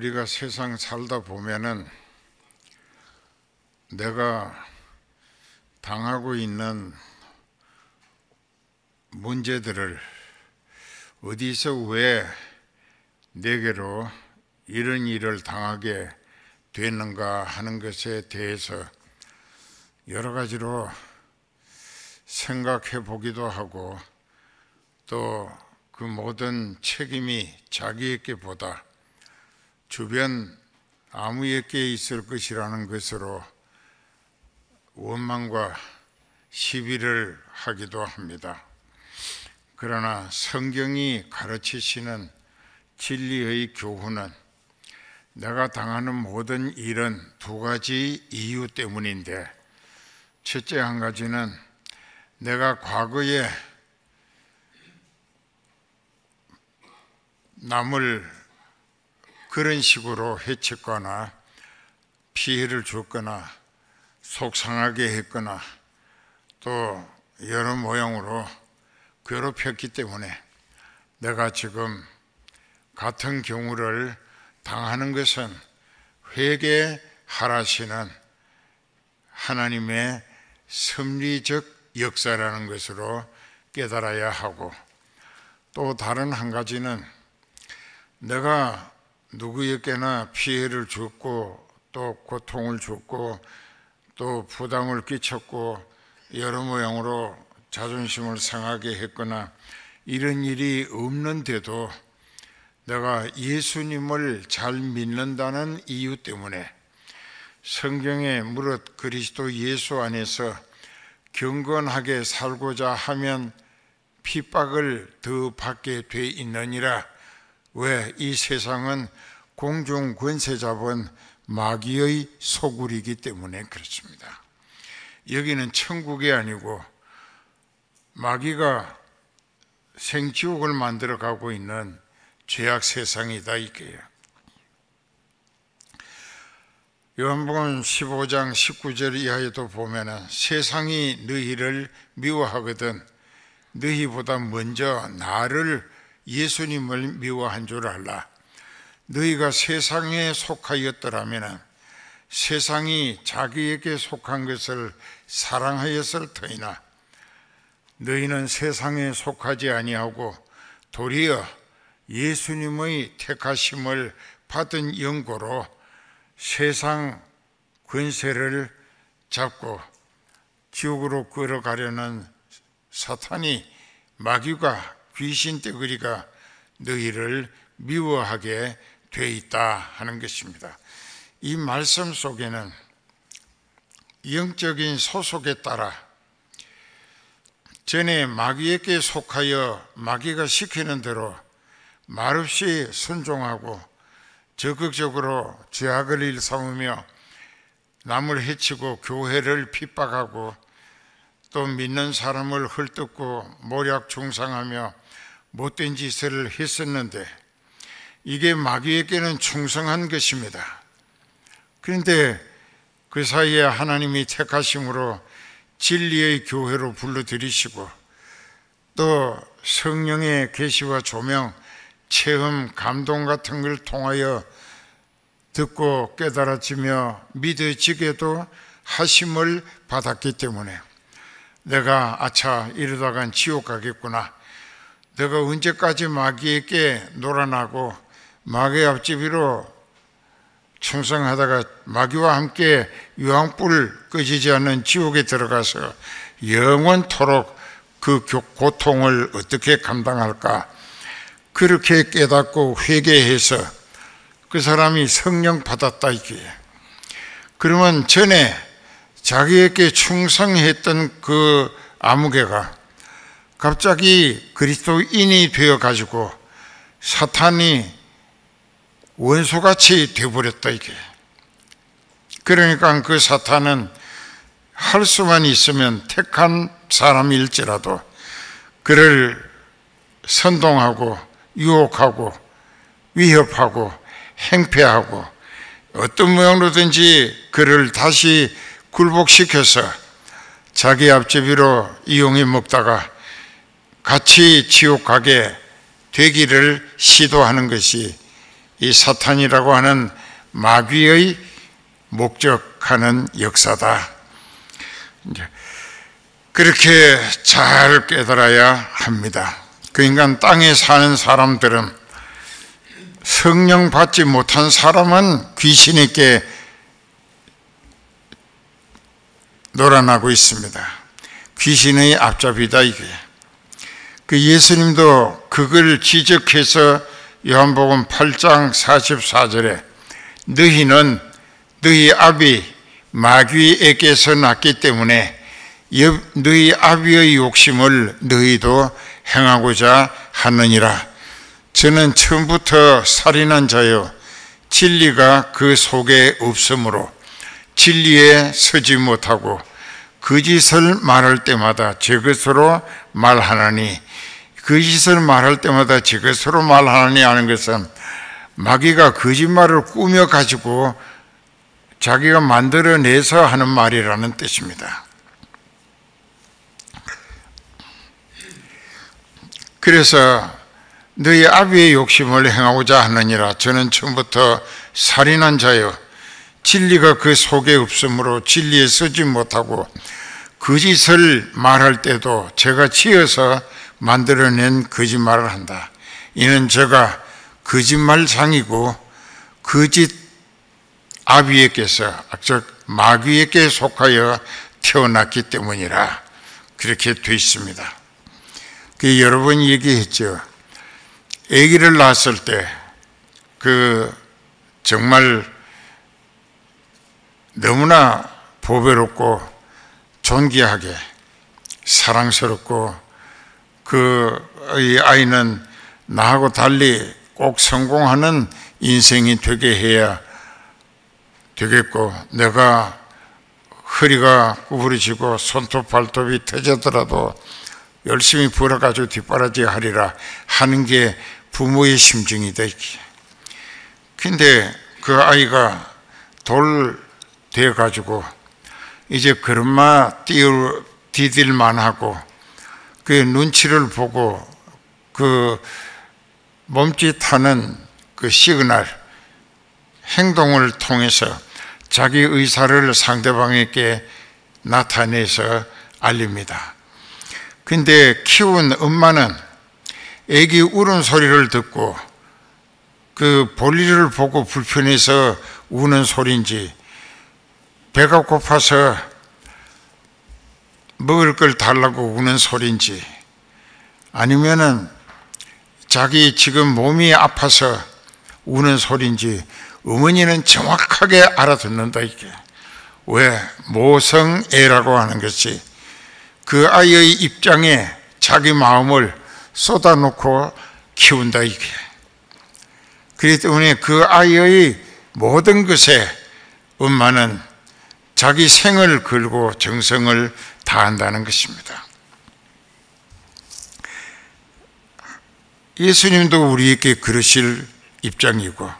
우리가 세상 살다 보면은 내가 당하고 있는 문제들을 어디서 왜 내게로 이런 일을 당하게 됐는가 하는 것에 대해서 여러 가지로 생각해 보기도 하고, 또 그 모든 책임이 자기에게 보다 주변 아무에게 있을 것이라는 것으로 원망과 시비를 하기도 합니다. 그러나 성경이 가르치시는 진리의 교훈은 내가 당하는 모든 일은 두 가지 이유 때문인데, 첫째 한 가지는 내가 과거에 남을 그런 식으로 해쳤거나 피해를 줬거나 속상하게 했거나 또 여러 모양으로 괴롭혔기 때문에 내가 지금 같은 경우를 당하는 것은 회개하라시는 하나님의 섭리적 역사라는 것으로 깨달아야 하고, 또 다른 한 가지는 내가 누구에게나 피해를 줬고 또 고통을 줬고 또 부담을 끼쳤고 여러 모양으로 자존심을 상하게 했거나 이런 일이 없는데도 내가 예수님을 잘 믿는다는 이유 때문에 성경에 무릇 그리스도 예수 안에서 경건하게 살고자 하면 핍박을 더 받게 돼 있느니라. 왜? 이 세상은 공중 권세 잡은 마귀의 소굴이기 때문에 그렇습니다. 여기는 천국이 아니고 마귀가 생지옥을 만들어 가고 있는 죄악 세상이다 이게요. 요한복음 15장 19절 이하에도 보면은 세상이 너희를 미워하거든 너희보다 먼저 나를 예수님을 미워한 줄 알라. 너희가 세상에 속하였더라면 세상이 자기에게 속한 것을 사랑하였을 터이나 너희는 세상에 속하지 아니하고 도리어 예수님의 택하심을 받은 연고로 세상 권세를 잡고 지옥으로 끌어가려는 사탄이 마귀가 귀신 떼거리가 너희를 미워하게 돼 있다 하는 것입니다. 이 말씀 속에는 영적인 소속에 따라 전에 마귀에게 속하여 마귀가 시키는 대로 말없이 순종하고 적극적으로 죄악을 일삼으며 남을 해치고 교회를 핍박하고 또 믿는 사람을 헐뜯고 모략 중상하며 못된 짓을 했었는데 이게 마귀에게는 충성한 것입니다. 그런데 그 사이에 하나님이 택하심으로 진리의 교회로 불러들이시고 또 성령의 계시와 조명, 체험, 감동 같은 걸 통하여 듣고 깨달아지며 믿어지게도 하심을 받았기 때문에 내가 아차 이러다간 지옥 가겠구나, 내가 언제까지 마귀에게 놀아나고 마귀 앞집이로 충성하다가 마귀와 함께 유황불 꺼지지 않는 지옥에 들어가서 영원토록 그 고통을 어떻게 감당할까, 그렇게 깨닫고 회개해서 그 사람이 성령 받았다 이게. 그러면 전에 자기에게 충성했던 그 아무개가 갑자기 그리스도인이 되어 가지고 사탄이 원수같이 되어버렸다 이게. 그러니까 그 사탄은 할 수만 있으면 택한 사람일지라도 그를 선동하고 유혹하고 위협하고 행패하고 어떤 모양으로든지 그를 다시 굴복시켜서 자기 앞제비로 이용해 먹다가 같이 지옥 가게 되기를 시도하는 것이 이 사탄이라고 하는 마귀의 목적하는 역사다. 그렇게 잘 깨달아야 합니다. 그러니까 땅에 사는 사람들은, 성령 받지 못한 사람은 귀신에게 놀아나고 있습니다. 귀신의 앞잡이다 이게. 그 예수님도 그걸 지적해서 요한복음 8장 44절에 너희는 너희 아비 마귀에게서 났기 때문에 너희 아비의 욕심을 너희도 행하고자 하느니라. 저는 처음부터 살인한 자요 진리가 그 속에 없으므로 진리에 서지 못하고 거짓을 말할 때마다 제 것으로 말하나니, 거짓을 말할 때마다 제 것으로 말하나니 하는 것은 마귀가 거짓말을 꾸며 가지고 자기가 만들어내서 하는 말이라는 뜻입니다. 그래서 너희 아비의 욕심을 행하고자 하느니라. 저는 처음부터 살인한 자요 진리가 그 속에 없으므로 진리에 서지 못하고 거짓을 말할 때도 제가 지어서 만들어낸 거짓말을 한다. 이는 제가 거짓말장이고 거짓 아비에게서, 즉 마귀에게 속하여 태어났기 때문이라. 그렇게 되어 있습니다. 그 여러분이 얘기했죠. 아기를 낳았을 때 정말 너무나 보배롭고 존귀하게 사랑스럽고 이 아이는 나하고 달리 꼭 성공하는 인생이 되게 해야 되겠고, 내가 허리가 구부러지고 손톱 발톱이 터졌더라도 열심히 벌어가지고 뒷바라지 하리라 하는 게 부모의 심정이다. 근데 그 아이가 돌 되어가지고 이제 걸음마 디딜만 하고 그 눈치를 보고 그 몸짓하는 그 시그널 행동을 통해서 자기 의사를 상대방에게 나타내서 알립니다. 근데 키운 엄마는 아기 우는 소리를 듣고 그 볼일을 보고 불편해서 우는 소리인지, 배가 고파서 먹을 걸 달라고 우는 소리인지, 아니면은 자기 지금 몸이 아파서 우는 소리인지 어머니는 정확하게 알아듣는다. 이게 왜? 모성애라고 하는 것이 그 아이의 입장에 자기 마음을 쏟아놓고 키운다. 이게 그렇기 때문에 그 아이의 모든 것에 엄마는 자기 생을 걸고 정성을 다한다는 것입니다. 예수님도 우리에게 그러실 입장이고,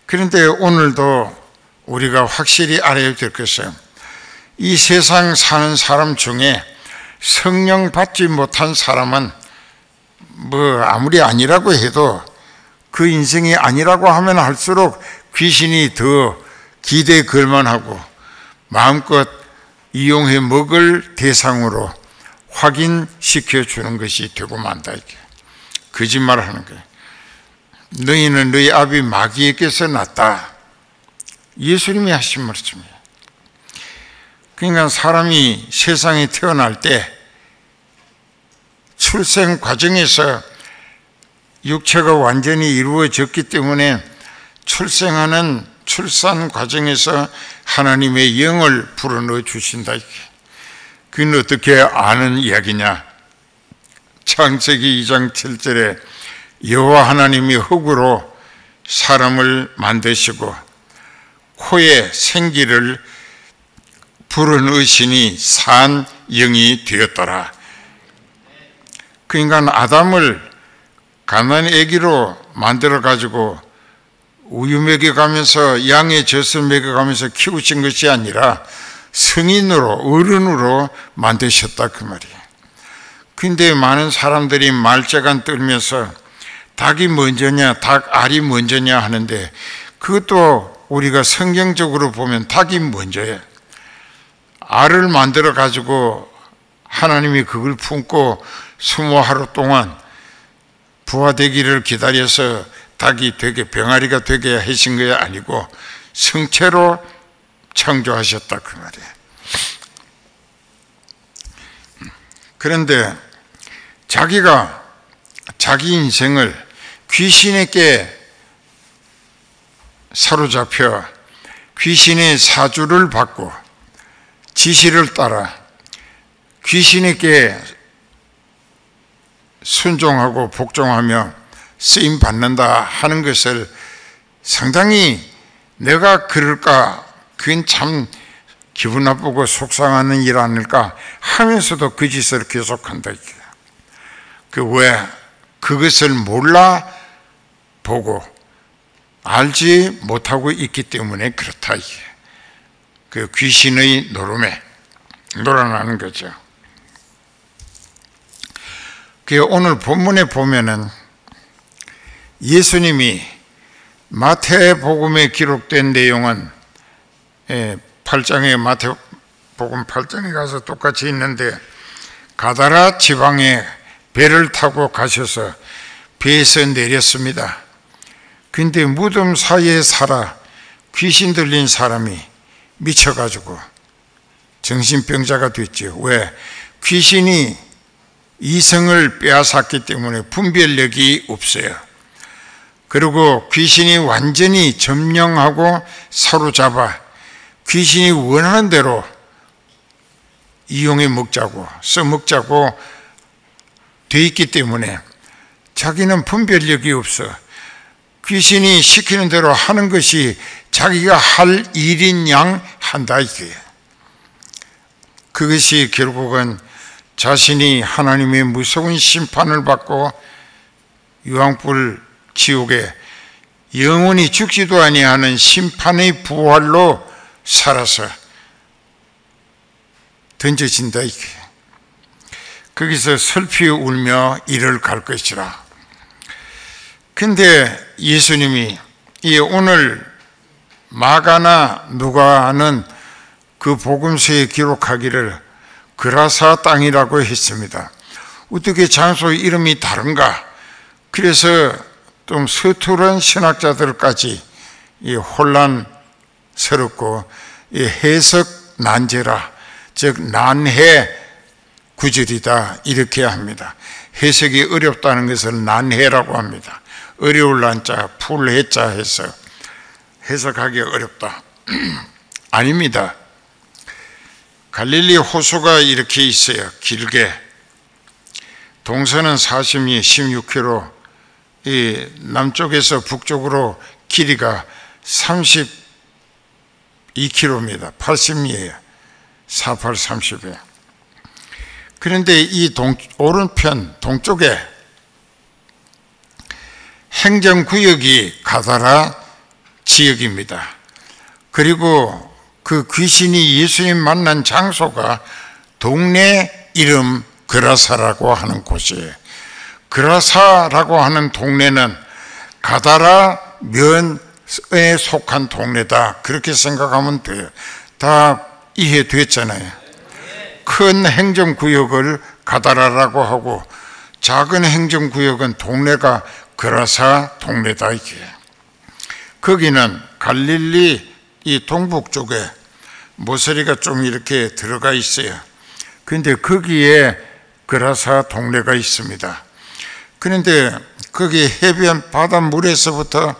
그런데 오늘도 우리가 확실히 알아야 될 것은 이 세상 사는 사람 중에 성령 받지 못한 사람은 아무리 아니라고 해도 그 인생이 아니라고 하면 할수록 귀신이 더 기대에 걸만하고 마음껏 이용해 먹을 대상으로 확인시켜 주는 것이 되고 만다. 이게 거짓말하는 거예요. 너희는 너희 아비 마귀에게서 났다. 예수님이 하신 말씀이에요. 그러니까 사람이 세상에 태어날 때 출생 과정에서 육체가 완전히 이루어졌기 때문에 출산 과정에서 하나님의 영을 불어넣어 주신다. 그건 어떻게 아는 이야기냐? 창세기 2장 7절에 여호와 하나님이 흙으로 사람을 만드시고 코에 생기를 불어넣으시니 산 영이 되었더라. 그러니까 아담을 가난의 아기로 만들어 가지고 우유 먹여가면서 양의 젖을 먹여가면서 키우신 것이 아니라 성인으로, 어른으로 만드셨다 그 말이에요. 근데 많은 사람들이 말재간 떨면서 닭이 먼저냐 닭 알이 먼저냐 하는데, 그것도 우리가 성경적으로 보면 닭이 먼저예요. 알을 만들어 가지고 하나님이 그걸 품고 20하루 동안 부화되기를 기다려서 닭이 되게 병아리가 되게 하신 게 아니고 성체로 창조하셨다 그 말이에요. 그런데 자기가 자기 인생을 귀신에게 사로잡혀 귀신의 사주를 받고 지시를 따라 귀신에게 순종하고 복종하며 쓰임 받는다 하는 것을 상당히 내가 그럴까, 그건 참 기분 나쁘고 속상하는 일 아닐까 하면서도 그 짓을 계속한다. 왜? 그것을 몰라 보고 알지 못하고 있기 때문에 그렇다. 그 귀신의 노름에 놀아나는 거죠. 오늘 본문에 보면은 예수님이 마태복음에 기록된 내용은 8장에 마태복음 8장에 가서 똑같이 있는데, 가다라 지방에 배를 타고 가셔서 배에서 내렸습니다. 근데 무덤 사이에 살아 귀신 들린 사람이 미쳐가지고 정신병자가 됐죠. 왜? 귀신이 이성을 빼앗았기 때문에 분별력이 없어요. 그리고 귀신이 완전히 점령하고 사로잡아 귀신이 원하는 대로 이용해 먹자고 써먹자고 돼 있기 때문에 자기는 분별력이 없어. 귀신이 시키는 대로 하는 것이 자기가 할 일인 양 한다 이게. 그것이 결국은 자신이 하나님의 무서운 심판을 받고 유황불 지옥에 영원히 죽지도 아니하는 심판의 부활로 살아서 던져진다 이게. 거기서 슬피 울며 이를 갈 것이라. 근데 예수님이 오늘 마가나 누가는 그 복음서에 기록하기를 그라사 땅이라고 했습니다. 어떻게 장소 이름이 다른가? 그래서 좀 서투른 신학자들까지 혼란스럽고 해석 난제라, 즉 난해 구절이다 이렇게 합니다. 해석이 어렵다는 것을 난해라고 합니다. 어려울 난자, 풀 해자 해서 해석하기 어렵다. 아닙니다. 갈릴리 호수가 이렇게 있어요. 길게. 동서는 16km, 이 남쪽에서 북쪽으로 길이가 32km입니다. 80미에요. 48, 30에. 그런데 이 오른편 동쪽에 행정구역이 가다라 지역입니다. 그리고 그 귀신이 예수님 만난 장소가 동네 이름 그라사라고 하는 곳이에요. 그라사라고 하는 동네는 가다라 면에 속한 동네다 그렇게 생각하면 돼요. 다 이해됐잖아요. 큰 행정구역을 가다라라고 하고 작은 행정구역은 동네가 그라사 동네다 이게. 거기는 갈릴리 이 동북 쪽에 모서리가 좀 이렇게 들어가 있어요. 그런데 거기에 그라사 동네가 있습니다. 그런데 거기 해변 바닷물에서부터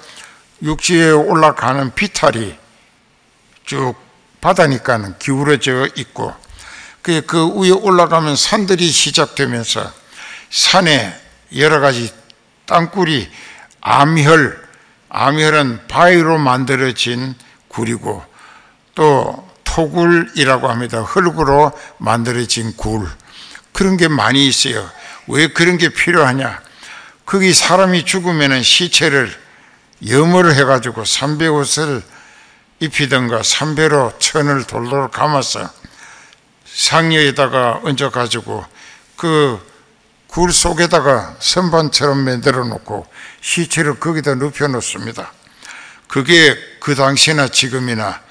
육지에 올라가는 비탈이 쭉 바다니까는 기울어져 있고, 그 위에 올라가면 산들이 시작되면서 산에 여러 가지 땅굴이 암혈은 바위로 만들어진 굴이고 또 토굴이라고 합니다. 흙으로 만들어진 굴, 그런 게 많이 있어요. 왜 그런 게 필요하냐? 거기 사람이 죽으면 시체를 염을 해가지고 삼배옷을 입히던가 삼배로 천을 돌돌 감아서 상여에다가 얹어가지고 그 굴 속에다가 선반처럼 만들어 놓고 시체를 거기다 눕혀 놓습니다. 그게 그 당시나 지금이나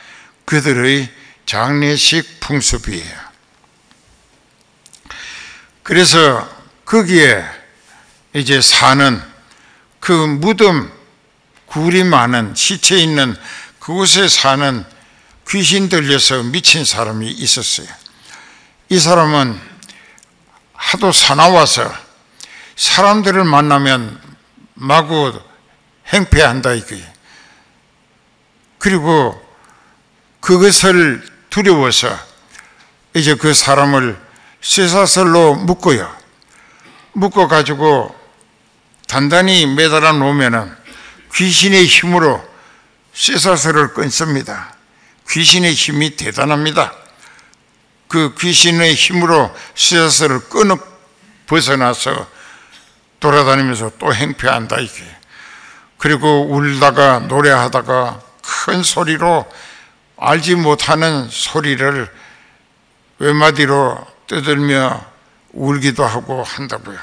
그들의 장례식 풍습이에요. 그래서 거기에 이제 사는 그 무덤, 굴이 많은 시체 있는 그곳에 사는 귀신 들려서 미친 사람이 있었어요. 이 사람은 하도 사나워서 사람들을 만나면 마구 행패한다 이거예요. 그리고 그것을 두려워서 이제 그 사람을 쇠사슬로 묶어요. 묶어가지고 단단히 매달아 놓으면은 귀신의 힘으로 쇠사슬을 끊습니다. 귀신의 힘이 대단합니다. 그 귀신의 힘으로 쇠사슬을 끊어 벗어나서 돌아다니면서 또 행패한다 이게. 그리고 울다가 노래하다가 큰 소리로 알지 못하는 소리를 외마디로 떠들며 울기도 하고 한다고요.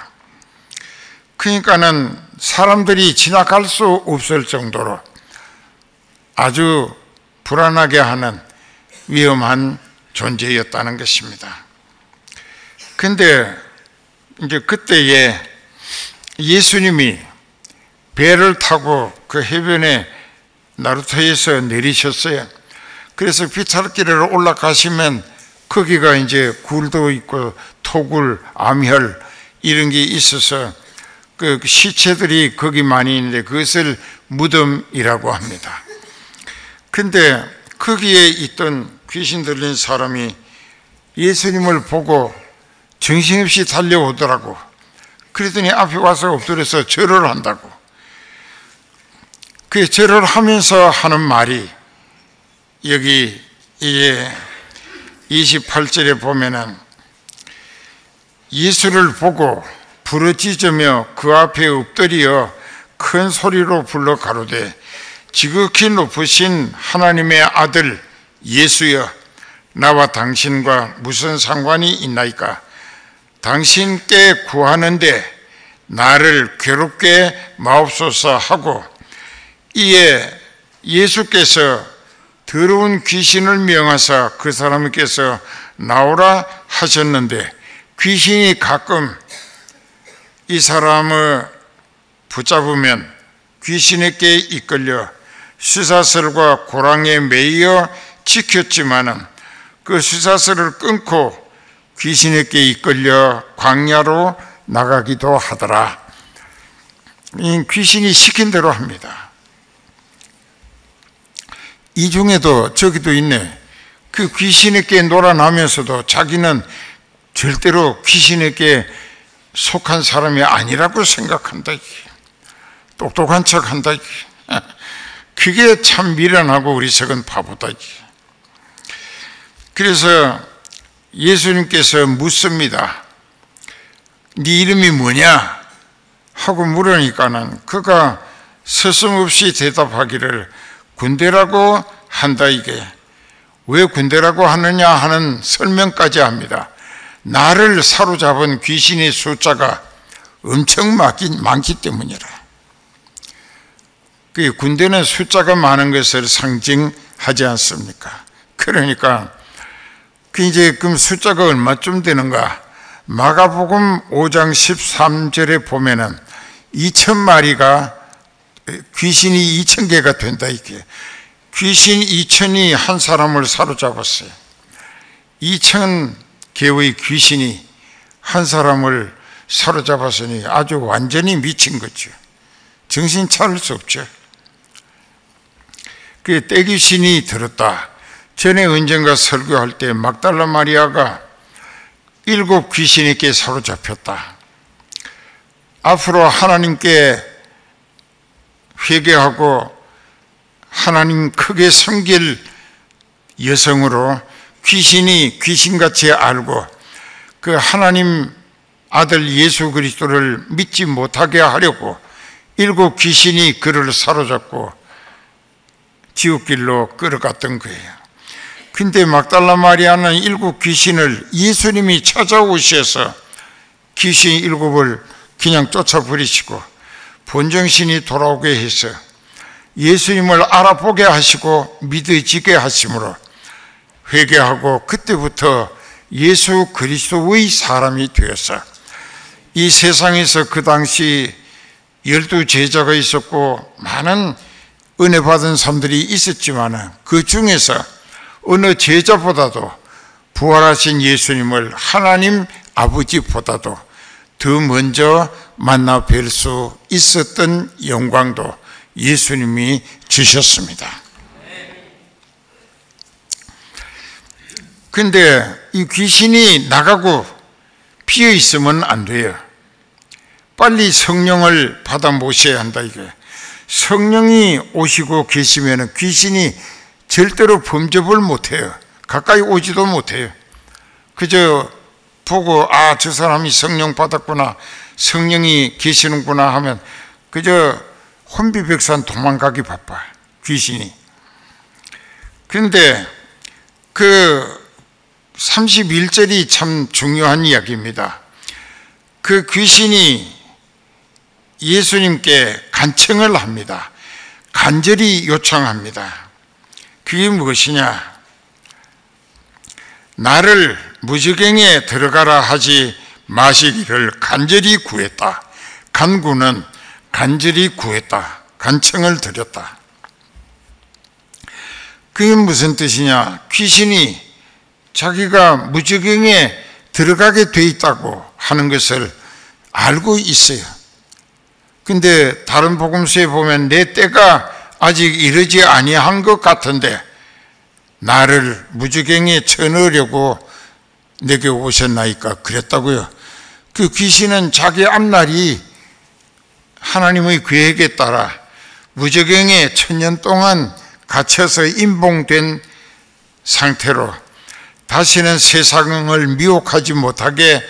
그러니까는 사람들이 지나갈 수 없을 정도로 아주 불안하게 하는 위험한 존재였다는 것입니다. 근데 이제 그때에 예수님이 배를 타고 그 해변에 나루터에서 내리셨어요. 그래서 비탈길을 올라가시면 거기가 이제 굴도 있고 토굴, 암혈 이런 게 있어서 그 시체들이 거기 많이 있는데 그것을 무덤이라고 합니다. 근데 거기에 있던 귀신 들린 사람이 예수님을 보고 정신없이 달려오더라고. 그랬더니 앞에 와서 엎드려서 절을 한다고. 그 절을 하면서 하는 말이 여기 이제 28절에 보면은 예수를 보고 부르짖으며 그 앞에 엎드려 큰 소리로 불러 가로되 지극히 높으신 하나님의 아들 예수여, 나와 당신과 무슨 상관이 있나이까? 당신께 구하는데 나를 괴롭게 마옵소서 하고, 이에 예수께서 더러운 귀신을 명하사 그 사람께서 나오라 하셨는데 귀신이 가끔 이 사람을 붙잡으면 귀신에게 이끌려 쇠사슬과 고랑에 매여 지켰지만은 그 쇠사슬을 끊고 귀신에게 이끌려 광야로 나가기도 하더라. 귀신이 시킨 대로 합니다. 이 중에도 저기도 있네. 그 귀신에게 놀아나면서도 자기는 절대로 귀신에게 속한 사람이 아니라고 생각한다. 똑똑한 척 한다. 그게 참 미련하고 어리석은 바보다. 그래서 예수님께서 묻습니다. 네 이름이 뭐냐? 하고 물으니까는 그가 서슴없이 대답하기를 군대라고 한다. 이게 왜 군대라고 하느냐 하는 설명까지 합니다. 나를 사로잡은 귀신의 숫자가 엄청 많기 때문이라. 그 군대는 숫자가 많은 것을 상징하지 않습니까? 그러니까 이제 그럼 숫자가 얼마쯤 되는가? 마가복음 5장 13절에 보면은 2,000마리가 귀신이 2,000개가 된다. 이게 귀신 2,000이 한 사람을 사로잡았어요. 2,000개의 귀신이 한 사람을 사로잡았으니 아주 완전히 미친 거죠. 정신 차릴 수 없죠. 그 떼귀신이 들었다. 전에 언젠가 설교할 때 막달라 마리아가 7 귀신에게 사로잡혔다. 앞으로 하나님께 회개하고 하나님 크게 섬길 여성으로 귀신이 귀신같이 알고 그 하나님 아들 예수 그리스도를 믿지 못하게 하려고 7 귀신이 그를 사로잡고 지옥길로 끌어갔던 거예요. 근데 막달라 마리아는 7 귀신을 예수님이 찾아오셔서 귀신 7을 그냥 쫓아버리시고 본정신이 돌아오게 해서 예수님을 알아보게 하시고 믿어지게 하심으로 회개하고 그때부터 예수 그리스도의 사람이 되어서 이 세상에서 그 당시 12제자가 있었고 많은 은혜 받은 사람들이 있었지만 그 중에서 어느 제자보다도 부활하신 예수님을 하나님 아버지보다도 더 먼저 만나 뵐 수 있었던 영광도 예수님이 주셨습니다. 근데 이 귀신이 나가고 비어 있으면 안 돼요. 빨리 성령을 받아 모셔야 한다 이게. 성령이 오시고 계시면 귀신이 절대로 범접을 못해요. 가까이 오지도 못해요. 그저 보고 아, 저 사람이 성령 받았구나, 성령이 계시는구나 하면 그저 혼비백산 도망가기 바빠, 귀신이. 그런데 그 31절이 참 중요한 이야기입니다. 그 귀신이 예수님께 간청을 합니다. 간절히 요청합니다. 그게 무엇이냐? 나를 무저갱에 들어가라 하지 마시기를 간절히 구했다. 간구는 간절히 구했다. 간청을 드렸다. 그게 무슨 뜻이냐? 귀신이 자기가 무저갱에 들어가게 돼 있다고 하는 것을 알고 있어요. 근데 다른 복음서에 보면 내 때가 아직 이르지 아니한 것 같은데 나를 무저갱에 쳐넣으려고 내게 오셨나이까 그랬다고요. 그 귀신은 자기 앞날이 하나님의 계획에 따라 무저갱에 1000년 동안 갇혀서 임봉된 상태로 다시는 세상을 미혹하지 못하게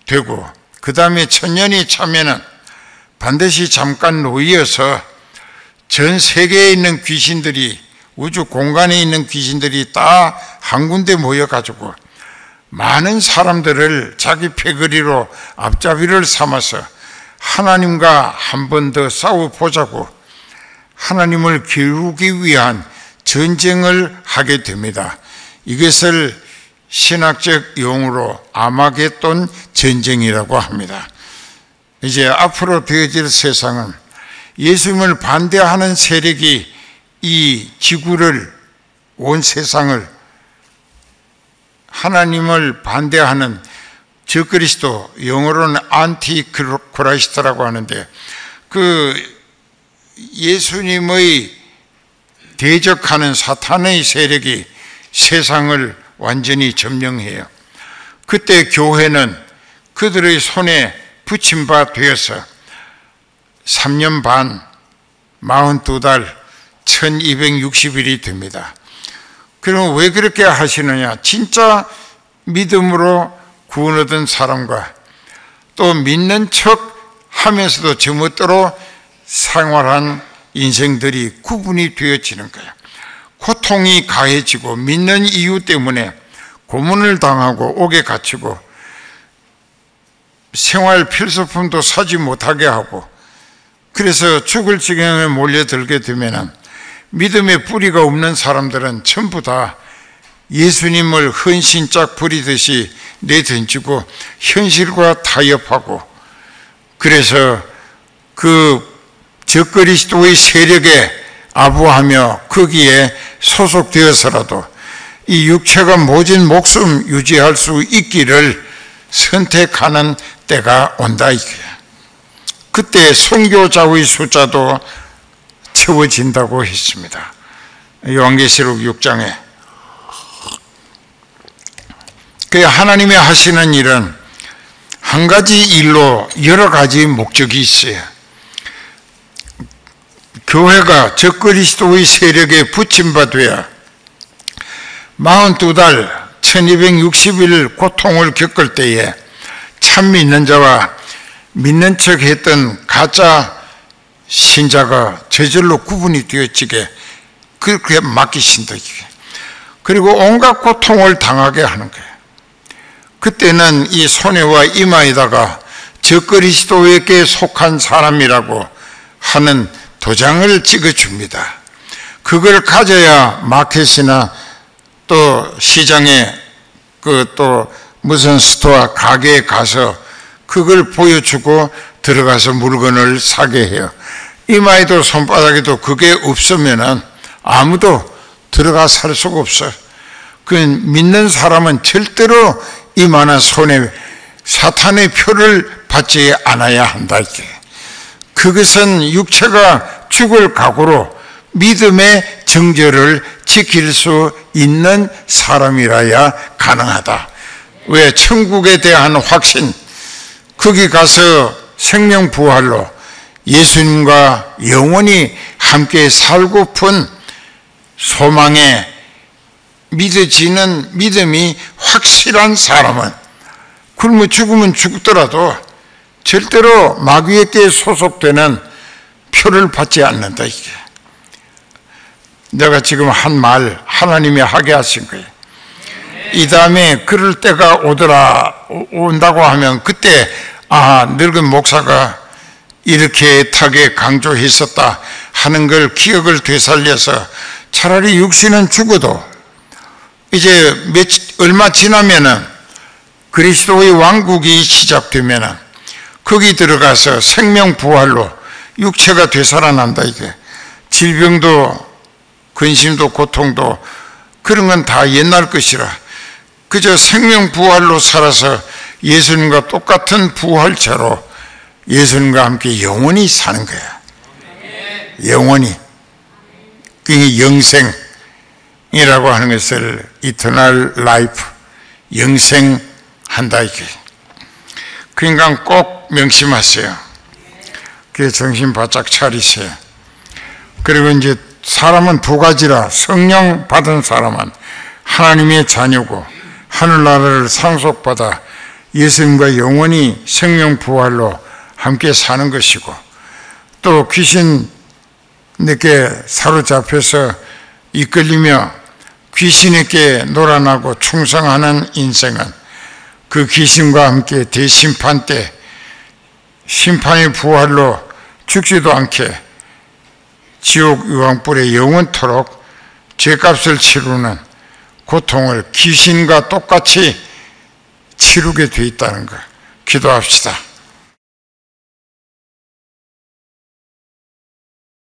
되고 그 다음에 1000년이 차면은 반드시 잠깐 놓여서 전 세계에 있는 귀신들이, 우주 공간에 있는 귀신들이 다 한 군데 모여가지고 많은 사람들을 자기 패거리로 앞잡이를 삼아서 하나님과 한 번 더 싸워보자고 하나님을 기르기 위한 전쟁을 하게 됩니다. 이것을 신학적 용어로 아마겟돈 전쟁이라고 합니다. 이제 앞으로 되어질 세상은 예수님을 반대하는 세력이 이 지구를, 온 세상을, 하나님을 반대하는 적그리스도, 영어로는 안티크라이스트라고 하는데 그 예수님의 대적하는 사탄의 세력이 세상을 완전히 점령해요. 그때 교회는 그들의 손에 붙임 바 되어서 3년 반, 42달, 1260일이 됩니다. 그럼 왜 그렇게 하시느냐? 진짜 믿음으로 구원 얻은 사람과 또 믿는 척 하면서도 제멋대로 생활한 인생들이 구분이 되어지는 거예요. 고통이 가해지고 믿는 이유 때문에 고문을 당하고 옥에 갇히고 생활 필수품도 사지 못하게 하고 그래서 죽을 지경에 몰려들게 되면 믿음의 뿌리가 없는 사람들은 전부 다 예수님을 헌신짝 부리듯이 내던지고 현실과 타협하고 그래서 그 적그리스도의 세력에 아부하며 거기에 소속되어서라도 이 육체가 모진 목숨 유지할 수 있기를 선택하는 때가 온다 이거야. 그때 선교자의 숫자도 채워진다고 했습니다. 요한계시록 6장에. 그 하나님이 하시는 일은 한 가지 일로 여러 가지 목적이 있어요. 교회가 적그리스도의 세력에 붙임받아야 42달 1260일 고통을 겪을 때에 참 믿는 자와 믿는 척 했던 가짜 신자가 저절로 구분이 되어지게 그렇게 맡기신다. 그리고 온갖 고통을 당하게 하는 거예요. 그때는 이 손에와 이마에다가 저 그리스도에게 속한 사람이라고 하는 도장을 찍어줍니다. 그걸 가져야 마켓이나 또 시장에 또 무슨 스토어 가게에 가서 그걸 보여주고 들어가서 물건을 사게 해요. 이마에도 손바닥에도 그게 없으면은 아무도 들어가 살 수가 없어요. 그 믿는 사람은 절대로 이마나 손에 사탄의 표를 받지 않아야 한다. 이게. 그것은 육체가 죽을 각오로 믿음의 정절을 지킬 수 있는 사람이라야 가능하다. 왜? 천국에 대한 확신, 거기 가서 생명부활로 예수님과 영원히 함께 살고픈 소망에 믿어지는 믿음이 확실한 사람은 굶어 죽으면 죽더라도 절대로 마귀에게 소속되는 표를 받지 않는다. 이게 내가 지금 한 말 하나님이 하게 하신 거예요. 이 다음에 그럴 때가 온다고 하면 그때 늙은 목사가 이렇게 애타게 강조했었다 하는 걸 기억을 되살려서 차라리 육신은 죽어도 이제 얼마 지나면은 그리스도의 왕국이 시작되면은 거기 들어가서 생명부활로 육체가 되살아난다. 이게 질병도 근심도 고통도 그런 건 다 옛날 것이라 그저 생명부활로 살아서 예수님과 똑같은 부활체로 예수님과 함께 영원히 사는 거야. 영원히. 그게 영생이라고 하는 것을 이터널 라이프, 영생한다 이게. 그러니까 꼭 명심하세요. 그게 정신 바짝 차리세요. 그리고 이제 사람은 두 가지라. 성령 받은 사람은 하나님의 자녀고 하늘나라를 상속받아 예수님과 영원히 생명부활로 함께 사는 것이고, 또 귀신에게 사로잡혀서 이끌리며 귀신에게 놀아나고 충성하는 인생은 그 귀신과 함께 대심판 때 심판의 부활로 죽지도 않게 지옥 유황불에 영원토록 죄값을 치르는 고통을 귀신과 똑같이 치르게 돼 있다는 것. 기도합시다.